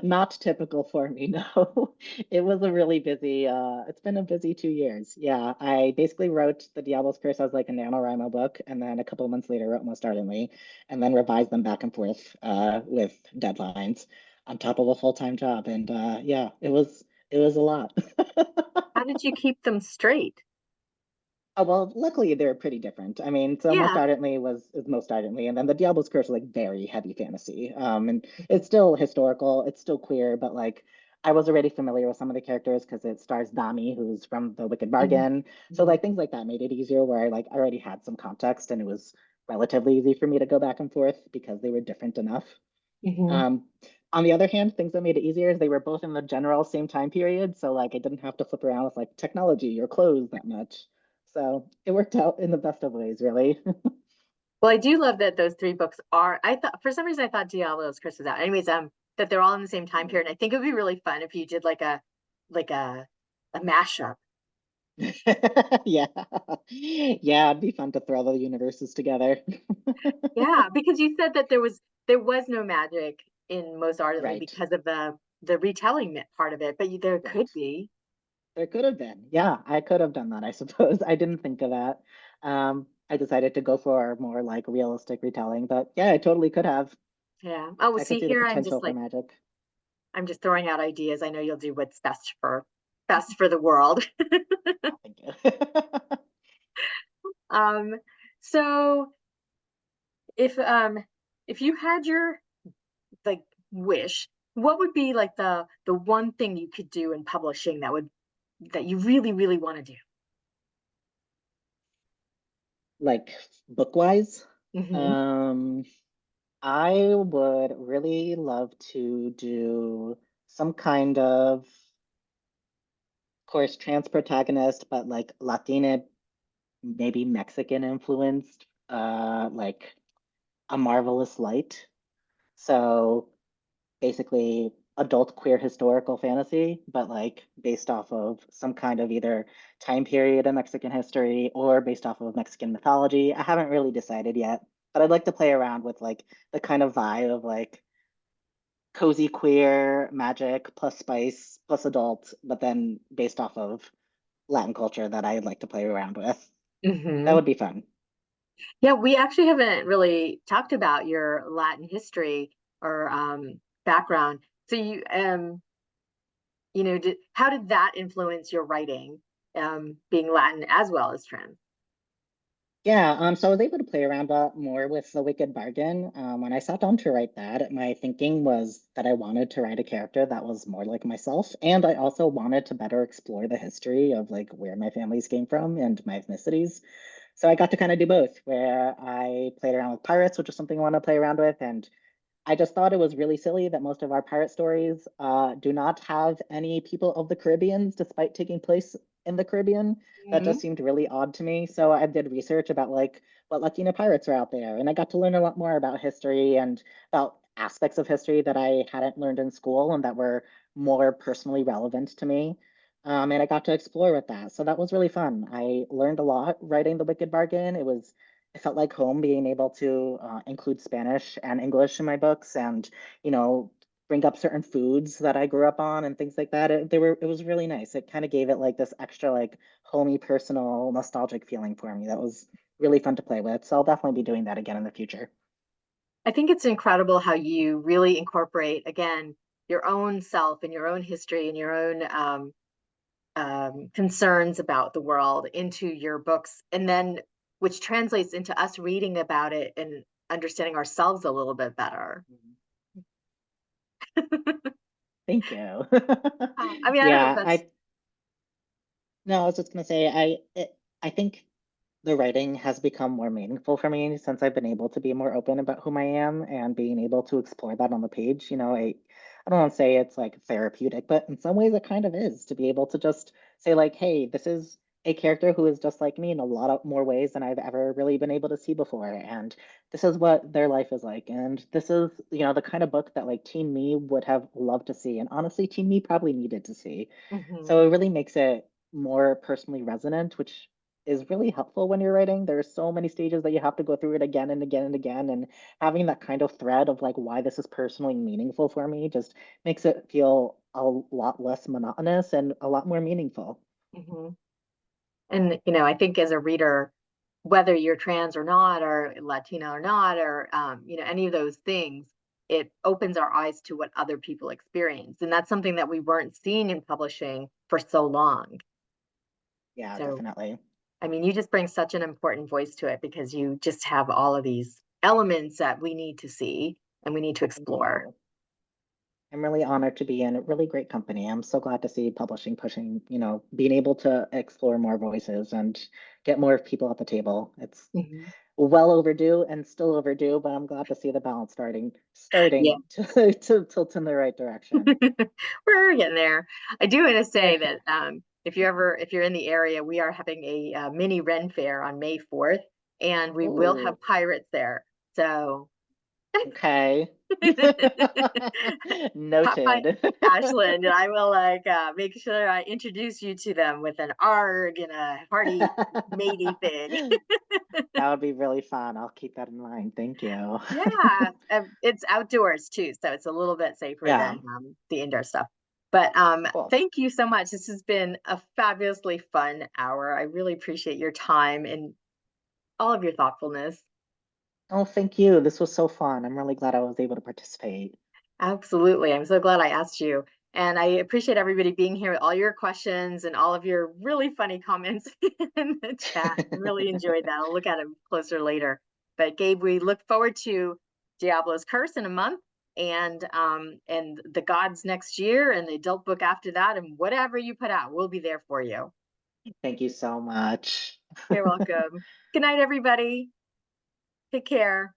Not typical for me, no. It was a really busy, it's been a busy 2 years. Yeah, I basically wrote The Diablo's Curse as like a NaNoWriMo book, and then a couple of months later wrote Most Ardently, and then revised them back and forth with deadlines on top of a full-time job. And yeah, it was a lot. How did you keep them straight? Oh, well, luckily they're pretty different. I mean, so Most Yeah. Ardently is Most Ardently, and then the Diablo's Curse was like very heavy fantasy. And it's still historical, it's still queer, but like I was already familiar with some of the characters because it stars Dami, who's from The Wicked Mhm. Bargain. So Mhm. like things like that made it easier where I already had some context and it was relatively easy for me to go back and forth because they were different enough. Mhm. Um, on the other hand, things that made it easier is they were both in the general same time period. So like I didn't have to flip around with like technology or clothes that much. So it worked out in the best of ways, really. Well, I do love that those three books are. I thought for some reason I thought Diablo's Curse was out. Anyways, that they're all in the same time period. And I think it would be really fun if you did like a mashup. Yeah. Yeah, it'd be fun to throw the universes together. Yeah, because you said that there was no magic in Most Ardently Right, because of the retelling part of it, but there right. could be. There could have been. Yeah, I could have done that, I suppose. I didn't think of that. I decided to go for more like realistic retelling, but yeah, I totally could have. Yeah. Oh, I could see see the here, potential for magic. I'm just throwing out ideas. I know you'll do what's best for the world. Oh, thank you. Um, so if um if you had your like wish, what would be like the one thing you could do in publishing that you really, really want to do? Like book-wise, Hmm um, I would really love to do some kind of course trans protagonist, but like Latina, maybe Mexican influenced, like A Marvelous Light. So basically adult queer historical fantasy, but like based off of some kind of either time period in Mexican history or based off of Mexican mythology. I haven't really decided yet, but I'd like to play around with like the kind of vibe of like cozy queer magic plus spice plus adult, but then based off of Latin culture that I'd like to play around with. That hmm would be fun. Yeah, we actually haven't really talked about your Latin history or background. So how did that influence your writing, being Latin as well as trans? Yeah, so I was able to play around a lot more with The Wicked Bargain. When I sat down to write that, my thinking was that I wanted to write a character that was more like myself, and I also wanted to better explore the history of like where my families came from and my ethnicities. So I got to kind of do both, where I played around with pirates, which is something I want to play around with, and I just thought it was really silly that most of our pirate stories do not have any people of the Caribbeans, despite taking place in the Caribbean. That just Mhm. seemed really odd to me. So I did research about like what Latino pirates are out there, and I got to learn a lot more about history and about aspects of history that I hadn't learned in school and that were more personally relevant to me. And I got to explore with that. So that was really fun. I learned a lot writing The Wicked Bargain. It felt like home being able to include Spanish and English in my books and, you know, bring up certain foods that I grew up on and things like that. It was really nice. It kind of gave it like this extra like homey, personal, nostalgic feeling for me. That was really fun to play with. So I'll definitely be doing that again in the future. I think it's incredible how you really incorporate, again, your own self and your own history and your own concerns about the world into your books, and then which translates into us reading about it and understanding ourselves a little bit better. Mhm. Thank you. I mean, I don't know if Yeah, that's. no, I was just gonna say I think the writing has become more meaningful for me since I've been able to be more open about whom I am and being able to explore that on the page. I don't want to say it's like therapeutic, but in some ways it kind of is to be able to just say like, hey, this is a character who is just like me in a lot of more ways than I've ever really been able to see before. And this is what their life is like. And this is, the kind of book that like teen me would have loved to see. And honestly, teen me probably needed to see. Mhm. So it really makes it more personally resonant, which is really helpful when you're writing. There's so many stages that you have to go through it again and again and again. And having that kind of thread of like why this is personally meaningful for me just makes it feel a lot less monotonous and a lot more meaningful. Mhm. And I think as a reader, whether you're trans or not, or Latino or not, or any of those things, it opens our eyes to what other people experience, and that's something that we weren't seeing in publishing for so long. Yeah, So, definitely. I mean, you just bring such an important voice to it because you just have all of these elements that we need to see and we need to Thank explore. you. I'm really honored to be in a really great company. I'm so glad to see publishing pushing, being able to explore more voices and get more people at the table. It's Mhm. well overdue and still overdue, but I'm glad to see the balance starting Yeah. starting to tilt in the right direction. We're getting there. I do want to We're say that if you're in the area, we are having a mini Ren fair on May 4th, and we will Oh, have pirates there. So okay. pop by Noted. Ashland, and I will make sure I introduce you to them with an arg and a hearty matey thing. That would be really fun. I'll keep that in mind. Thank you. Yeah, it's outdoors too, so it's a little bit safer Yeah, than the indoor stuff. But cool. thank you so much. This has been a fabulously fun hour. I really appreciate your time and all of your thoughtfulness. Oh, thank you. This was so fun. I'm really glad I was able to participate. Absolutely. I'm so glad I asked you. And I appreciate everybody being here with all your questions and all of your really funny comments in the chat. I really enjoyed that. I'll look at it closer later. But Gabe, we look forward to Diablo's Curse in a month, and the gods next year, and the adult book after that, and whatever you put out, we'll be there for you. Thank you so much. You're welcome. Good night, everybody. Take care.